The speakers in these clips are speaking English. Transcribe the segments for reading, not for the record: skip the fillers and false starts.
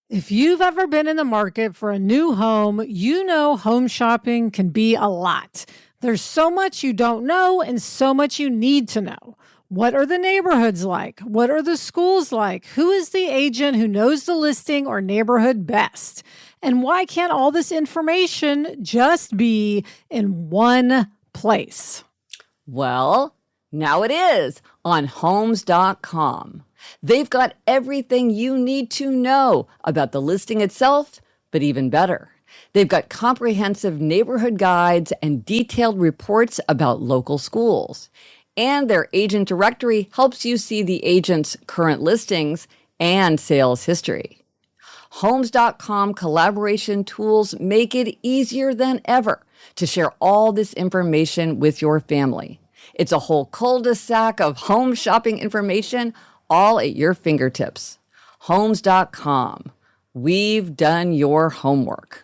If you've ever been in the market for a new home, you know home shopping can be a lot. There's so much you don't know and so much you need to know. What are the neighborhoods like? What are the schools like? Who is the agent who knows the listing or neighborhood best? And why can't all this information just be in one place? Well, now it is on Homes.com. They've got everything you need to know about the listing itself, but even better, they've got comprehensive neighborhood guides and detailed reports about local schools. And their agent directory helps you see the agent's current listings and sales history. Homes.com collaboration tools make it easier than ever to share all this information with your family. It's a whole cul-de-sac of home shopping information all at your fingertips. Homes.com. We've done your homework.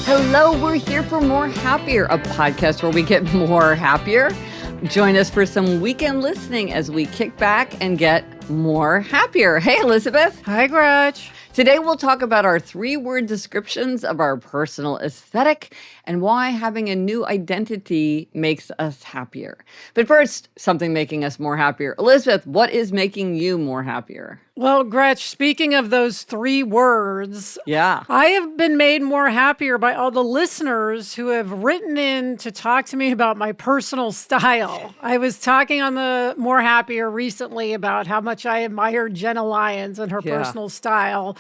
Hello, we're here for More Happier, a podcast where we get more happier. Join us for some weekend listening as we kick back and get more happier. Hey, Elizabeth. Hi, Gretch. Today, we'll talk about our 3-word descriptions of our personal aesthetic and why having a new identity makes us happier. But first, something making us more happier. Elizabeth, what is making you more happier? Well, Gretch, speaking of those 3 words, Yeah. I have been made more happier by all the listeners who have written in to talk to me about my personal style. I was talking on the More Happier recently about how much I admire Jenna Lyons and her personal style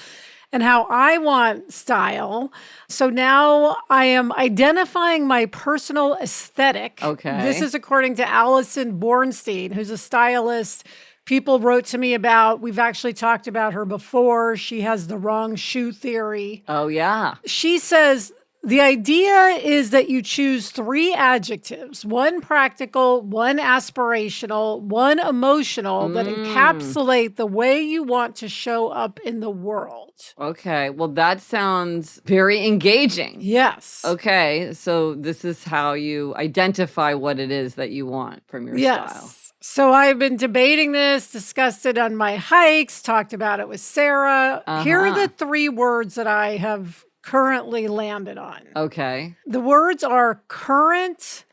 and how I want style. So now I am identifying my personal aesthetic. Okay. This is according to Allison Bornstein, who's a stylist. People wrote to me about, we've actually talked about her before. She has the wrong shoe theory. Oh, yeah. She says, the idea is that you choose 3 adjectives, 1 practical, 1 aspirational, 1 emotional, that encapsulate the way you want to show up in the world. Okay. Well, that sounds very engaging. Yes. Okay. So this is how you identify what it is that you want from your style. So I've been debating this, discussed it on my hikes, talked about it with Sarah. Here are the 3 words that I have currently landed on. Okay. The words are current,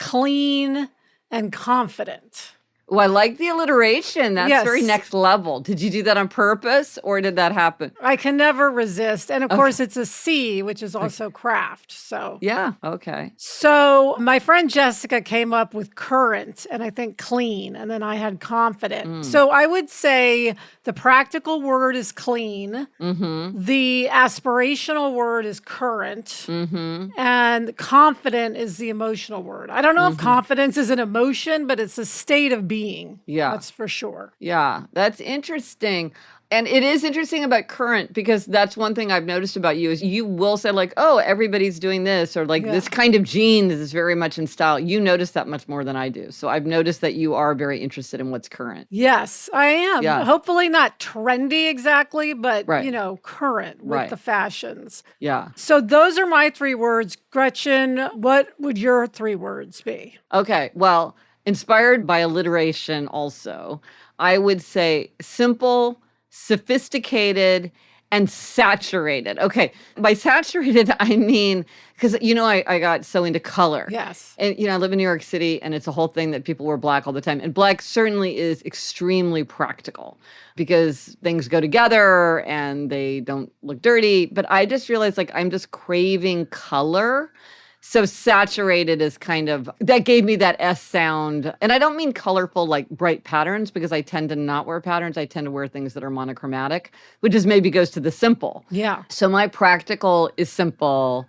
clean, and confident. Oh, I like the alliteration. That's Yes. very next level. Did you do that on purpose or did that happen? I can never resist. And of course, it's a C, which is also craft. So, Yeah. Okay. so my friend Jessica came up with current and I think clean. And then I had confident. So I would say the practical word is clean. The aspirational word is current. And confident is the emotional word. I don't know if confidence is an emotion, but it's a state of being. Yeah. That's for sure. Yeah. That's interesting. And it is interesting about current because that's one thing I've noticed about you is you will say like, oh, everybody's doing this or like this kind of jeans is very much in style. You notice that much more than I do. So I've noticed that you are very interested in what's current. Yes, I am. Yeah. Hopefully not trendy exactly, but, Right. current with the fashions. Yeah. So those are my 3 words. Gretchen, what would your 3 words be? Okay. Well, inspired by alliteration also, I would say simple, sophisticated, and saturated. Okay. By saturated, I mean, because, I got so into color. Yes. And, I live in New York City and it's a whole thing that people wear black all the time. And black certainly is extremely practical because things go together and they don't look dirty. But I just realized like I'm just craving color. So saturated is kind of, that gave me that S sound. And I don't mean colorful, like bright patterns, because I tend to not wear patterns. I tend to wear things that are monochromatic, which is maybe goes to the simple. Yeah. So my practical is simple.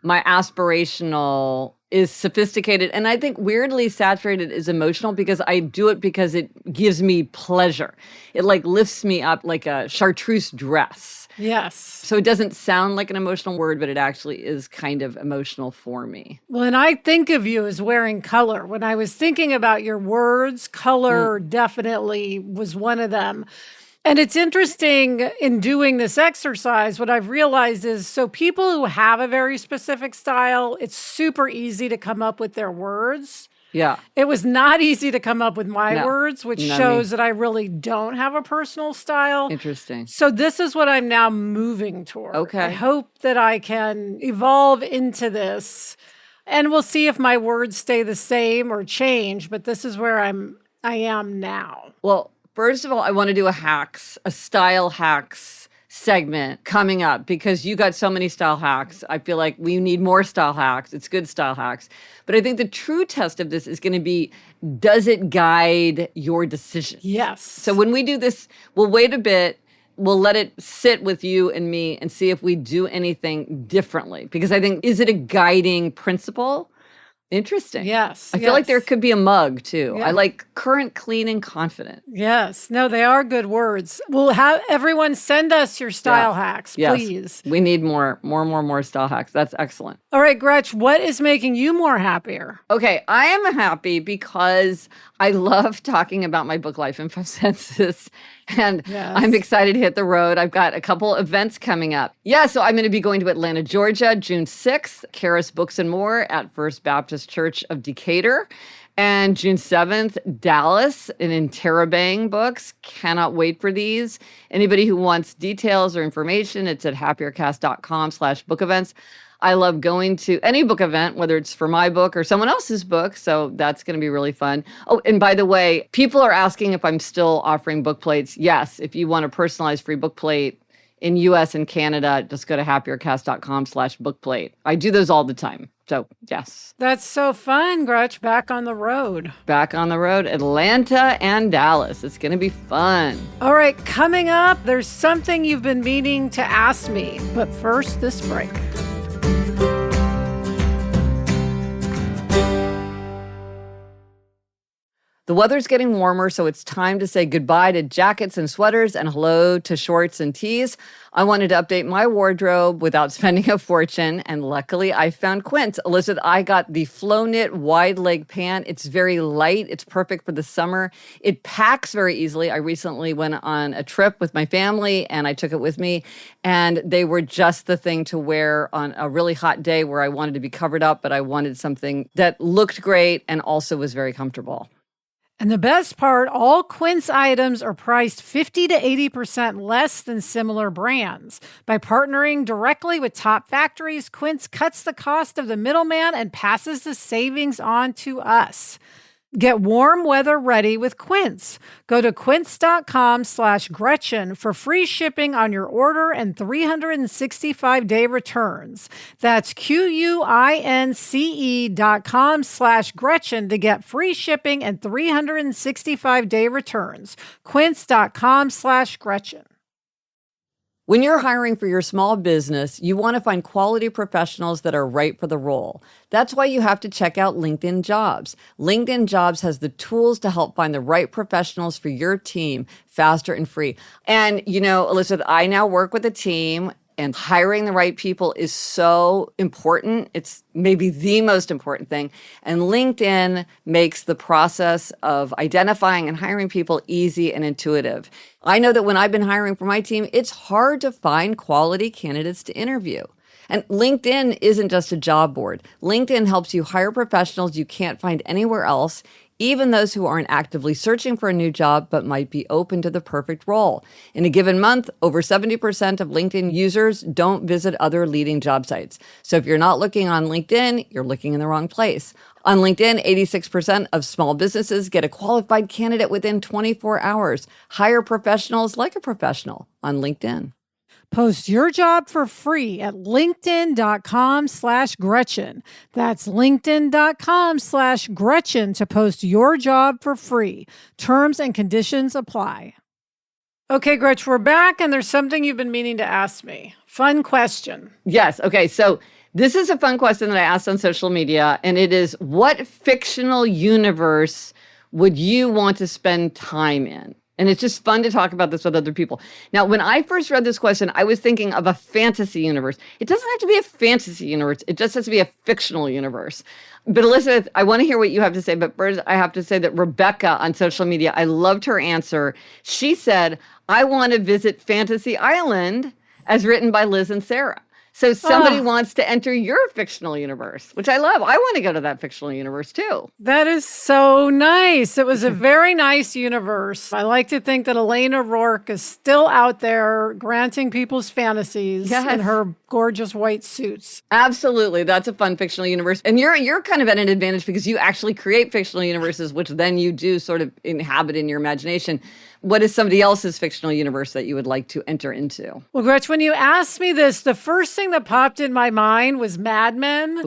My aspirational is sophisticated. And I think weirdly saturated is emotional because I do it because it gives me pleasure. It like lifts me up like a chartreuse dress. Yes. So it doesn't sound like an emotional word, but it actually is kind of emotional for me. Well, and I think of you as wearing color. When I was thinking about your words, color definitely was one of them. And it's interesting in doing this exercise, what I've realized is so people who have a very specific style, it's super easy to come up with their words. Yeah. It was not easy to come up with my No. words, which Not shows me. that I really don't have a personal style. Interesting. So this is what I'm now moving toward. Okay. I hope that I can evolve into this, and we'll see if my words stay the same or change, but this is where I am now. Well, first of all, I want to do a style hacks segment coming up because you got so many style hacks. I feel like we need more style hacks. It's good style hacks. But I think the true test of this is going to be, does it guide your decisions? Yes. So when we do this, we'll wait a bit. We'll let it sit with you and me and see if we do anything differently. Because I think, is it a guiding principle? Interesting. Yes. I feel like there could be a mug too. Yeah. I like current, clean, and confident. Yes. No, they are good words. We'll have everyone send us your style hacks, Yes. please. We need more style hacks. That's excellent. All right, Gretch, what is making you more happier? Okay, I am happy because I love talking about my book Life Info Census, and Yes. I'm excited to hit the road. I've got a couple events coming up. Yeah, so I'm going to be going to Atlanta, Georgia, June 6th, Karis Books and More at First Baptist Church of Decatur. And June 7th, Dallas and Interrobang Books. Cannot wait for these. Anybody who wants details or information, it's at happiercast.com/book events. I love going to any book event, whether it's for my book or someone else's book. So that's going to be really fun. Oh, and by the way, people are asking if I'm still offering book plates. Yes, if you want a personalized free book plate in US and Canada, just go to happiercast.com/bookplate. I do those all the time. So yes. That's so fun, Gretch. Back on the road. Back on the road, Atlanta and Dallas. It's going to be fun. All right, coming up, there's something you've been meaning to ask me. But first, this break. The weather's getting warmer, so it's time to say goodbye to jackets and sweaters and hello to shorts and tees. I wanted to update my wardrobe without spending a fortune, and luckily I found Quince. Elizabeth, I got the Flow Knit wide leg pant. It's very light. It's perfect for the summer. It packs very easily. I recently went on a trip with my family, and I took it with me, and they were just the thing to wear on a really hot day where I wanted to be covered up, but I wanted something that looked great and also was very comfortable. And the best part, all Quince items are priced 50 to 80% less than similar brands. By partnering directly with top factories, Quince cuts the cost of the middleman and passes the savings on to us. Get warm weather ready with Quince. Go to quince.com/Gretchen for free shipping on your order and 365-day returns. That's QUINCE.com/Gretchen to get free shipping and 365-day returns. Quince.com/Gretchen. When you're hiring for your small business, you want to find quality professionals that are right for the role. That's why you have to check out LinkedIn Jobs. LinkedIn Jobs has the tools to help find the right professionals for your team faster and free. And, you know, Elizabeth, I now work with a team, and hiring the right people is so important. It's maybe the most important thing. And LinkedIn makes the process of identifying and hiring people easy and intuitive. I know that when I've been hiring for my team, it's hard to find quality candidates to interview. And LinkedIn isn't just a job board. LinkedIn helps you hire professionals you can't find anywhere else, even those who aren't actively searching for a new job but might be open to the perfect role. In a given month, over 70% of LinkedIn users don't visit other leading job sites. So if you're not looking on LinkedIn, you're looking in the wrong place. On LinkedIn, 86% of small businesses get a qualified candidate within 24 hours. Hire professionals like a professional on LinkedIn. Post your job for free at linkedin.com/Gretchen. That's linkedin.com/Gretchen to post your job for free. Terms and conditions apply. Okay, Gretchen, we're back, and there's something you've been meaning to ask me. Fun question. Yes. Okay. So this is a fun question that I asked on social media, and it is, what fictional universe would you want to spend time in? And it's just fun to talk about this with other people. Now, when I first read this question, I was thinking of a fantasy universe. It doesn't have to be a fantasy universe. It just has to be a fictional universe. But Elizabeth, I want to hear what you have to say. But first, I have to say that Rebecca on social media, I loved her answer. She said, I want to visit Fantasy Island as written by Liz and Sarah. So somebody wants to enter your fictional universe, which I love. I want to go to that fictional universe too. That is so nice. It was a very nice universe. I like to think that Elena Rourke is still out there granting people's fantasies in her gorgeous white suits. Absolutely. That's a fun fictional universe. And you're kind of at an advantage because you actually create fictional universes, which then you do sort of inhabit in your imagination. What is somebody else's fictional universe that you would like to enter into? Well, Gretch, when you asked me this, the first thing that popped in my mind was Mad Men,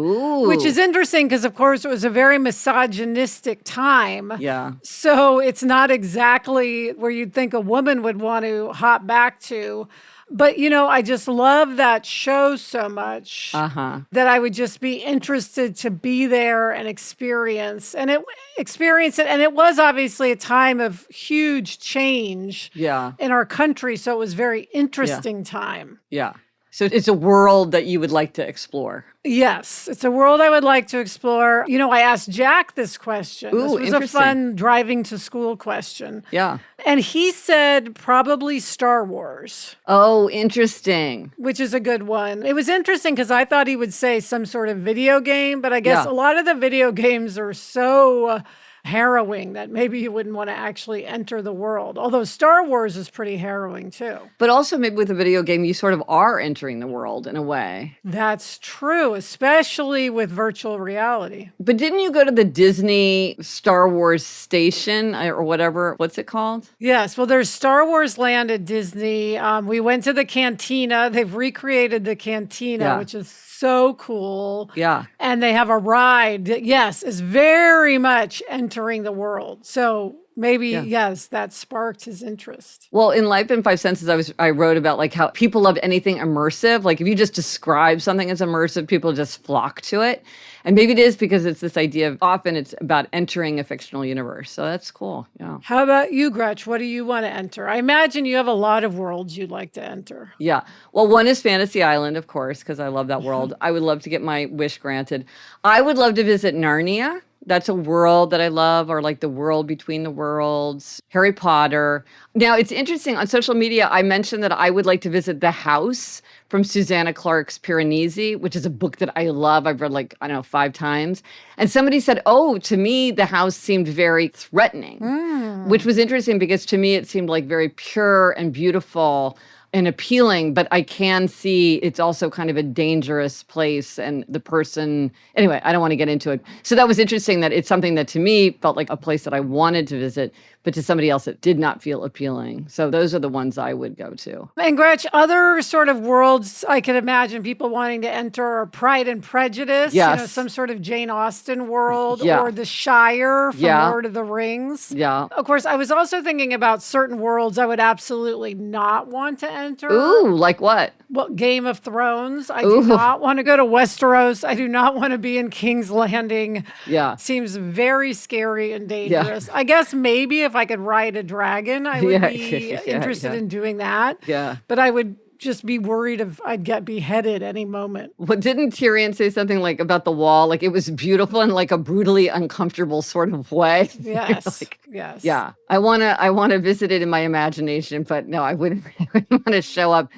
which is interesting because, of course, it was a very misogynistic time. Yeah. So it's not exactly where you'd think a woman would want to hop back to. But, I just love that show so much that I would just be interested to be there and experience it. And it was obviously a time of huge change in our country. So it was a very interesting time. Yeah. So it's a world that you would like to explore. Yes, it's a world I would like to explore. I asked Jack this question. Ooh, this was a fun driving to school question. Yeah. And he said probably Star Wars. Oh, interesting. Which is a good one. It was interesting because I thought he would say some sort of video game, but I guess a lot of the video games are so harrowing that maybe you wouldn't want to actually enter the world. Although Star Wars is pretty harrowing too. But also maybe with a video game, you sort of are entering the world in a way. That's true, especially with virtual reality. But didn't you go to the Disney Star Wars station or whatever? What's it called? Yes. Well, there's Star Wars Land at Disney. We went to the cantina. They've recreated the cantina, which is so cool. Yeah. And they have a ride that, yes, is very much entering the world. So maybe, yes, that sparked his interest. Well, in Life in 5 Senses, I wrote about like how people love anything immersive. Like if you just describe something as immersive, people just flock to it. And maybe it is because it's this idea of often it's about entering a fictional universe. So that's cool. Yeah. How about you, Gretch? What do you want to enter? I imagine you have a lot of worlds you'd like to enter. Yeah. Well, one is Fantasy Island, of course, because I love that world. I would love to get my wish granted. I would love to visit Narnia. That's a world that I love, or like the world between the worlds, Harry Potter. Now, it's interesting. On social media, I mentioned that I would like to visit the house from Susanna Clarke's Piranesi, which is a book that I love. I've read 5 times. And somebody said, to me, the house seemed very threatening, which was interesting because to me, it seemed like very pure and beautiful and appealing, but I can see it's also kind of a dangerous place and the person, anyway, I don't want to get into it. So that was interesting that it's something that to me felt like a place that I wanted to visit, but to somebody else it did not feel appealing. So those are the ones I would go to. And Gretch, other sort of worlds I could imagine people wanting to enter are Pride and Prejudice, some sort of Jane Austen world, or The Shire from Lord of the Rings. Yeah. Of course, I was also thinking about certain worlds I would absolutely not want to enter. Ooh, like what? Well, Game of Thrones. I do not want to go to Westeros. I do not want to be in King's Landing. Yeah. It seems very scary and dangerous. I guess maybe if I could ride a dragon, I would be interested in doing that. Yeah. But I would just be worried if I'd get beheaded any moment. Well, didn't Tyrion say something like about the wall? Like it was beautiful in like a brutally uncomfortable sort of way. Yes. Yes. Yeah. I wanna visit it in my imagination, but no, I wouldn't want to show up.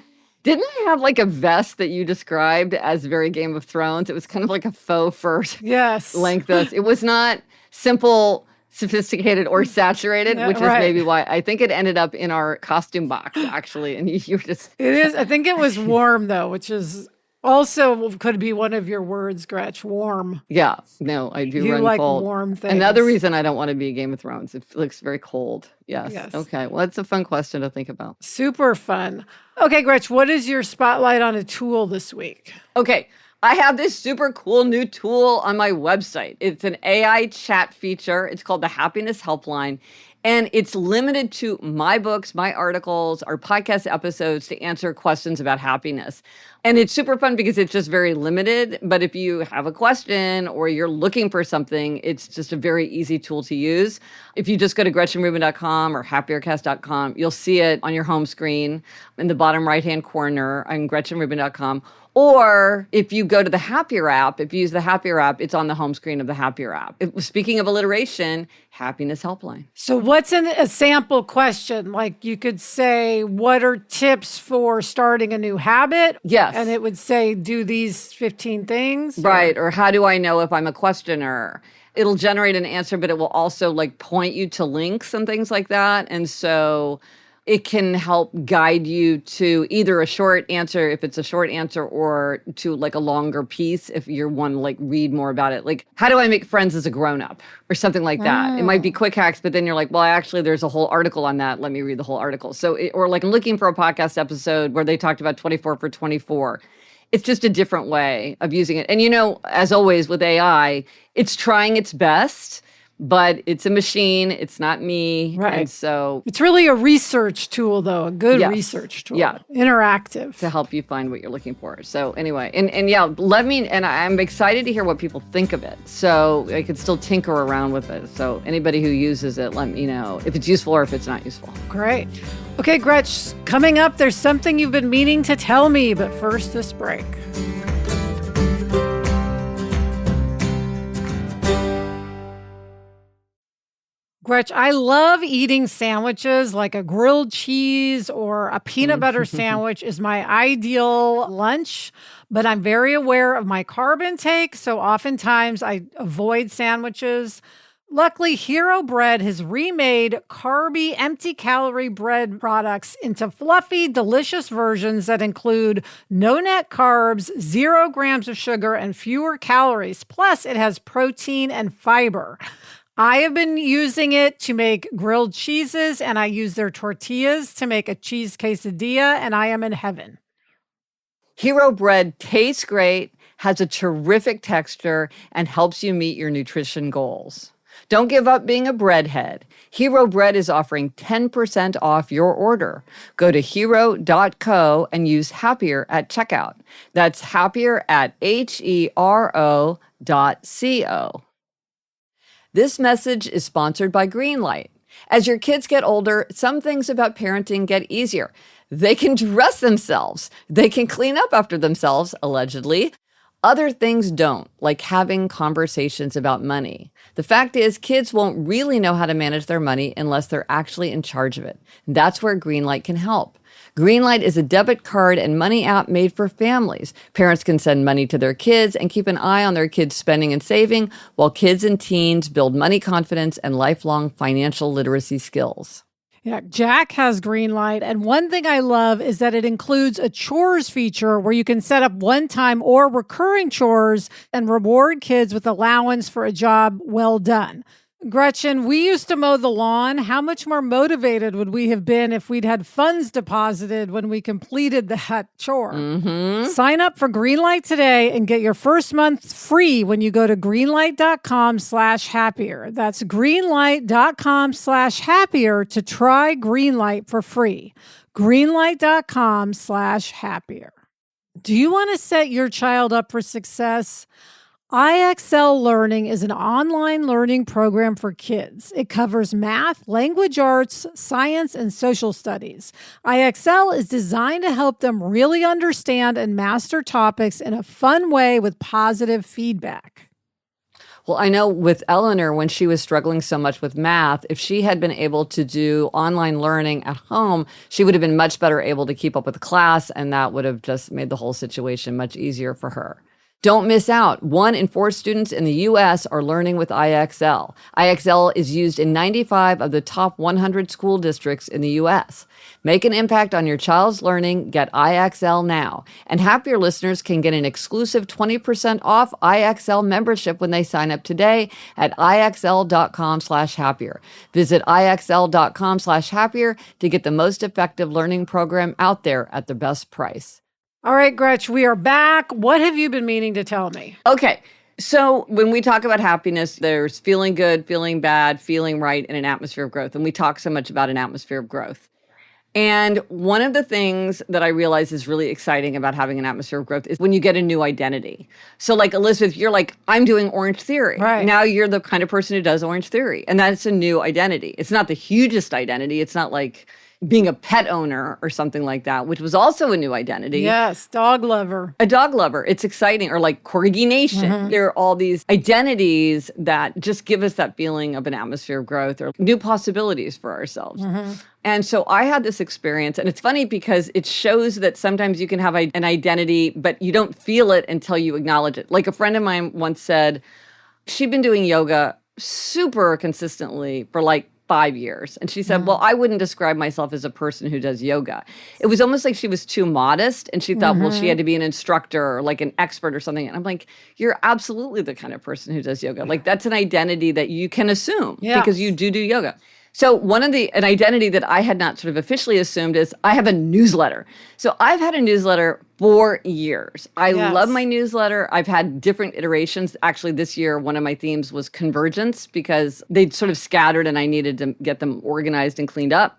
Didn't I have like a vest that you described as very Game of Thrones? It was kind of like a faux fur length vest. It was not simple, sophisticated, or saturated, which is maybe why I think it ended up in our costume box, actually. And you were just... It is. I think it was warm, though, which is also could be one of your words, Gretch, warm. Yeah. No, I do you run like cold. Warm things. Another reason I don't want to be Game of Thrones. It looks very cold. Yes. Okay. Well, it's a fun question to think about. Super fun. Okay, Gretch, what is your spotlight on a tool this week? Okay. I have this super cool new tool on my website. It's an AI chat feature. It's called the Happiness Helpline. And it's limited to my books, my articles, our podcast episodes to answer questions about happiness. And it's super fun because it's just very limited. But if you have a question or you're looking for something, it's just a very easy tool to use. If you just go to GretchenRubin.com or happiercast.com, you'll see it on your home screen in the bottom right-hand corner on GretchenRubin.com. Or if you go to the Happier app, if you use the Happier app, it's on the home screen of the Happier app. Speaking of alliteration, happiness helpline. So what's a sample question? Like you could say, what are tips for starting a new habit? Yes. And it would say, do these 15 things. Right. Or how do I know if I'm a questioner? It'll generate an answer, but it will also like point you to links and things like that. And so it can help guide you to either a short answer, if it's a short answer, or to like a longer piece if you want to like read more about it. Like, how do I make friends as a grown-up or something like that? It might be quick hacks, but then you're like, well, actually, there's a whole article on that. Let me read the whole article. So, or like looking for a podcast episode where they talked about 24 for 24. It's just a different way of using it. And, you know, as always with AI, it's trying its best, but it's a machine. It's not me. Right. And so it's really a research tool, though, a good research tool. Yeah. Interactive. To help you find what you're looking for. So anyway, and yeah, I'm excited to hear what people think of it. So I could still tinker around with it. So anybody who uses it, let me know if it's useful or if it's not useful. Great. Okay, Gretch, coming up, there's something you've been meaning to tell me, but first this break. Gretch, I love eating sandwiches, like a grilled cheese or a peanut butter sandwich is my ideal lunch, but I'm very aware of my carb intake, so oftentimes I avoid sandwiches. Luckily, Hero Bread has remade carby, empty-calorie bread products into fluffy, delicious versions that include no net carbs, 0 grams of sugar, and fewer calories. Plus, it has protein and fiber. I have been using it to make grilled cheeses, and I use their tortillas to make a cheese quesadilla, and I am in heaven. Hero Bread tastes great, has a terrific texture, and helps you meet your nutrition goals. Don't give up being a breadhead. Hero Bread is offering 10% off your order. Go to hero.co and use Happier at checkout. That's Happier at HERO.co. This message is sponsored by Greenlight. As your kids get older, some things about parenting get easier. They can dress themselves. They can clean up after themselves, allegedly. Other things don't, like having conversations about money. The fact is, kids won't really know how to manage their money unless they're actually in charge of it. That's where Greenlight can help. Greenlight is a debit card and money app made for families. Parents can send money to their kids and keep an eye on their kids' spending and saving, while kids and teens build money confidence and lifelong financial literacy skills. Yeah, Jack has Greenlight, and one thing I love is that it includes a chores feature where you can set up one-time or recurring chores and reward kids with allowance for a job well done. Gretchen, we used to mow the lawn. How much more motivated would we have been if we'd had funds deposited when we completed that chore? Sign up for Greenlight today and get your first month free when you go to greenlight.com/happier. That's greenlight.com/happier to try Greenlight for free. Greenlight.com/happier. Do you want to set your child up for success? IXL Learning is an online learning program for kids. It covers math, language arts, science, and social studies. IXL is designed to help them really understand and master topics in a fun way with positive feedback. Well, I know with Eleanor, when she was struggling so much with math, if she had been able to do online learning at home, she would have been much better able to keep up with the class, and that would have just made the whole situation much easier for her. Don't miss out. 1 in 4 students in the U.S. are learning with IXL. IXL is used in 95 of the top 100 school districts in the U.S. Make an impact on your child's learning. Get IXL now. And Happier listeners can get an exclusive 20% off IXL membership when they sign up today at IXL.com/happier. Visit IXL.com/happier to get the most effective learning program out there at the best price. All right, Gretch, we are back. What have you been meaning to tell me? Okay. So when we talk about happiness, there's feeling good, feeling bad, feeling right, and an atmosphere of growth. And we talk so much about an atmosphere of growth. And one of the things that I realize is really exciting about having an atmosphere of growth is when you get a new identity. So like Elizabeth, you're like, I'm doing Orange Theory. Right. Now you're the kind of person who does Orange Theory. And that's a new identity. It's not the hugest identity. It's not like being a pet owner or something like that, which was also a new identity. Yes, dog lover. A dog lover. It's exciting. Or like Corgi Nation. There are all these identities that just give us that feeling of an atmosphere of growth or new possibilities for ourselves. And so I had this experience, and it's funny because it shows that sometimes you can have an identity, but you don't feel it until you acknowledge it. Like a friend of mine once said, she'd been doing yoga super consistently for like 5 years. And she said, well, I wouldn't describe myself as a person who does yoga. It was almost like she was too modest. And she thought, well, she had to be an instructor or like an expert or something. And I'm like, you're absolutely the kind of person who does yoga. Like that's an identity that you can assume because you do yoga. So an identity that I had not sort of officially assumed is I have a newsletter. So I've had a newsletter for years. I love my newsletter. I've had different iterations. Actually, this year, one of my themes was convergence because they'd sort of scattered and I needed to get them organized and cleaned up.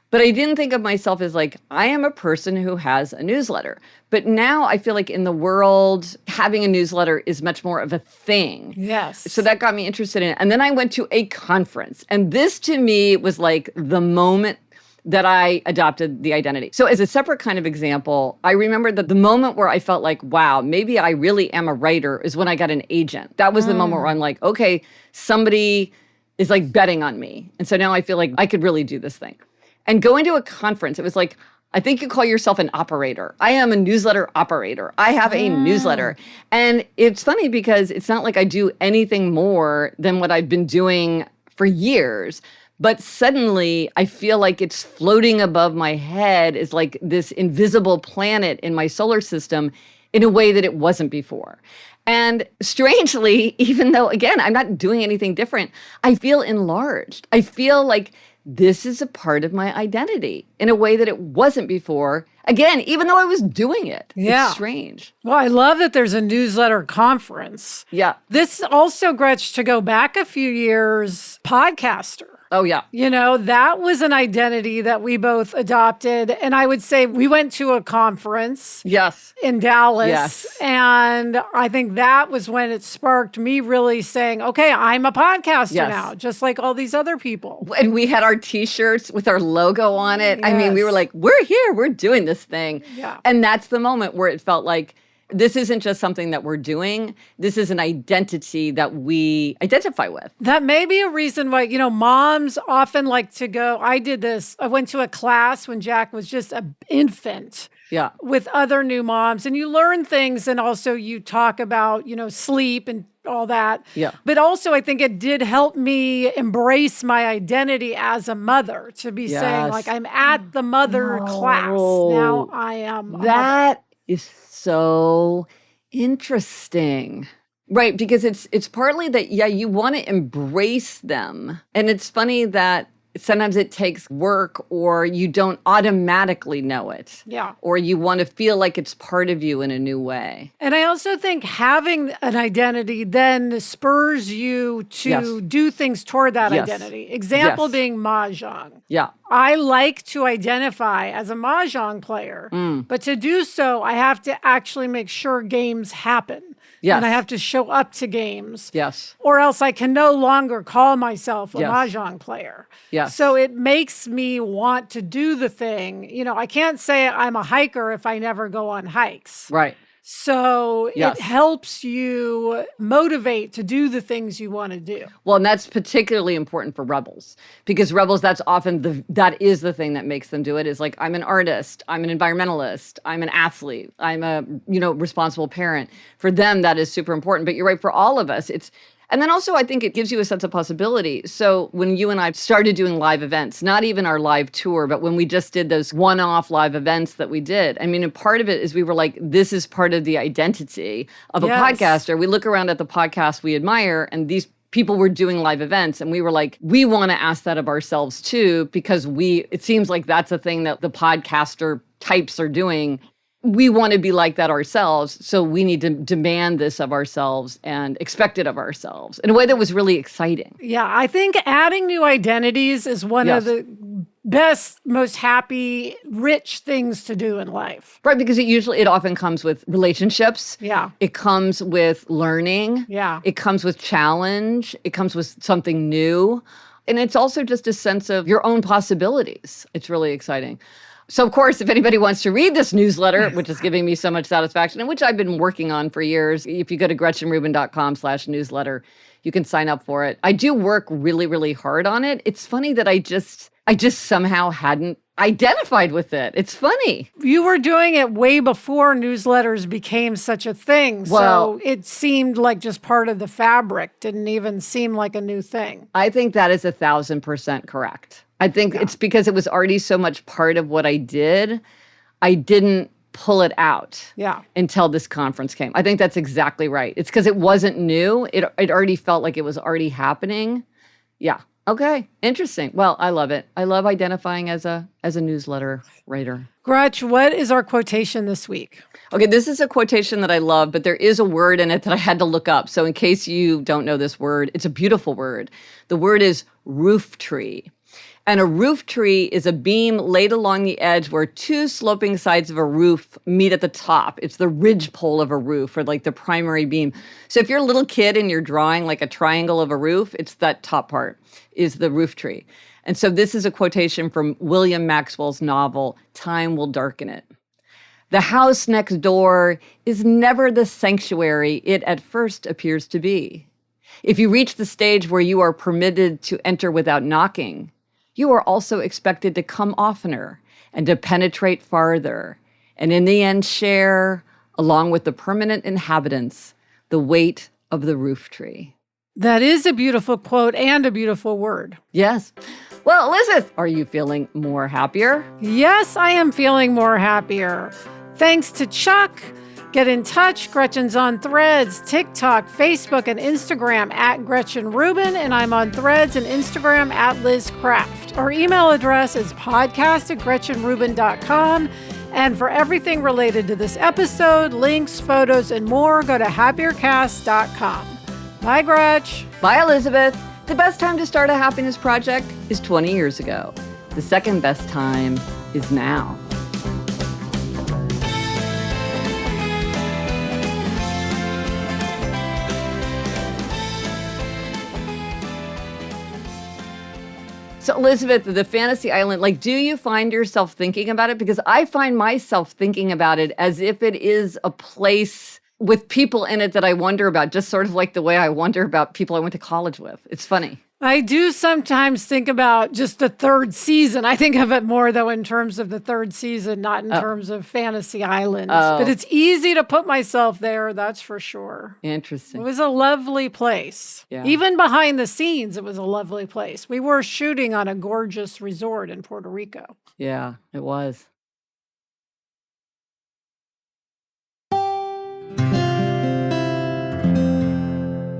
But I didn't think of myself as like, I am a person who has a newsletter. But now I feel like in the world, having a newsletter is much more of a thing. Yes. So that got me interested in it. And then I went to a conference. And this to me was like the moment that I adopted the identity. So as a separate kind of example, I remember that the moment where I felt like, wow, maybe I really am a writer is when I got an agent. That was the moment where I'm like, okay, somebody is like betting on me. And so now I feel like I could really do this thing. And going to a conference, it was like, I think you call yourself an operator. I am a newsletter operator. I have a newsletter. And it's funny because it's not like I do anything more than what I've been doing for years. But suddenly I feel like it's floating above my head as like this invisible planet in my solar system in a way that it wasn't before. And strangely, even though, again, I'm not doing anything different, I feel enlarged. I feel like this is a part of my identity in a way that it wasn't before. Again, even though I was doing it. Yeah. It's strange. Well, I love that there's a newsletter conference. Yeah. This also, Gretch, to go back a few years, podcaster. Oh, yeah. You know, that was an identity that we both adopted. And I would say we went to a conference Yes. in Dallas. Yes. And I think that was when it sparked me really saying, okay, I'm a podcaster Yes. now, just like all these other people. And we had our T-shirts with our logo on it. I mean, we were Yes. like, we're here, we're doing this thing. Yeah. And that's the moment where it felt like this isn't just something that we're doing. This is an identity that we identify with. That may be a reason why, you know, moms often like to go. I did this. I went to a class when Jack was just an infant. Yeah. With other new moms, and you learn things, and also you talk about, you know, sleep and all that. Yeah. But also I think it did help me embrace my identity as a mother, to be saying like, I'm at the mother class. Now I am. That is so interesting. Right, because it's partly that, yeah, you want to embrace them. And it's funny that sometimes it takes work or you don't automatically know it. Yeah. Or you want to feel like it's part of you in a new way. And I also think having an identity then spurs you to do things toward that identity. Example being Mahjong. Yeah. I like to identify as a Mahjong player, but to do so, I have to actually make sure games happen. Yes. And I have to show up to games. Yes. Or else I can no longer call myself a Yes. Mahjong player. Yes. So it makes me want to do the thing. You know, I can't say I'm a hiker if I never go on hikes. Right. So Yes. it helps you motivate to do the things you want to do. Well, and that's particularly important for rebels because rebels, that's often that is the thing that makes them do it is like, I'm an artist, I'm an environmentalist, I'm an athlete, I'm a, responsible parent. For them, that is super important. But you're right, for all of us, and then also, I think it gives you a sense of possibility. So when you and I started doing live events, not even our live tour, but when we just did those one-off live events that we did, I mean, and part of it is we were like, this is part of the identity of a podcaster. We look around at the podcasts we admire, and these people were doing live events, and we were like, we want to ask that of ourselves too, because it seems like that's a thing that the podcaster types are doing. We want to be like that ourselves, so we need to demand this of ourselves and expect it of ourselves in a way that was really exciting. Yeah, I think adding new identities is one of the best, most happy, rich things to do in life. Right, because it often comes with relationships. Yeah. It comes with learning. Yeah. It comes with challenge. It comes with something new. And it's also just a sense of your own possibilities. It's really exciting. So, of course, if anybody wants to read this newsletter, which is giving me so much satisfaction and which I've been working on for years, if you go to GretchenRubin.com/newsletter, you can sign up for it. I do work really, really hard on it. It's funny that I just somehow hadn't identified with it. It's funny. You were doing it way before newsletters became such a thing. Well, so it seemed like just part of the fabric, didn't even seem like a new thing. I think that is 1,000% correct. I think it's because it was already so much part of what I did. I didn't pull it out until this conference came. I think that's exactly right. It's because it wasn't new. It already felt like it was already happening. Yeah. Okay. Interesting. Well, I love it. I love identifying as a newsletter writer. Gretch, what is our quotation this week? Okay, this is a quotation that I love, but there is a word in it that I had to look up. So in case you don't know this word, it's a beautiful word. The word is roof tree. And a roof tree is a beam laid along the edge where two sloping sides of a roof meet at the top. It's the ridge pole of a roof, or like the primary beam. So if you're a little kid and you're drawing like a triangle of a roof, it's that top part is the roof tree. And so this is a quotation from William Maxwell's novel, Time Will Darken It. The house next door is never the sanctuary it at first appears to be. If you reach the stage where you are permitted to enter without knocking, you are also expected to come oftener and to penetrate farther, and in the end share, along with the permanent inhabitants, the weight of the roof tree. That is a beautiful quote and a beautiful word. Yes. Well, Elizabeth, are you feeling more happier? Yes, I am feeling more happier. Thanks to Chuck. Get in touch. Gretchen's on Threads, TikTok, Facebook, and Instagram at Gretchen Rubin, and I'm on Threads and Instagram at Liz Craft. Our email address is podcast@GretchenRubin.com. And for everything related to this episode, links, photos, and more, go to happiercast.com. Bye, Gretch. Bye, Elizabeth. The best time to start a happiness project is 20 years ago. The second best time is now. So, Elizabeth, the fantasy island, like, do you find yourself thinking about it? Because I find myself thinking about it as if it is a place with people in it that I wonder about, just sort of like the way I wonder about people I went to college with. It's funny. I do sometimes think about just the third season. I think of it more, though, in terms of the third season, not in terms of Fantasy Island. But it's easy to put myself there, that's for sure. Interesting. It was a lovely place. Yeah. Even behind the scenes, it was a lovely place. We were shooting on a gorgeous resort in Puerto Rico. Yeah, it was.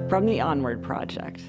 From the Onward Project.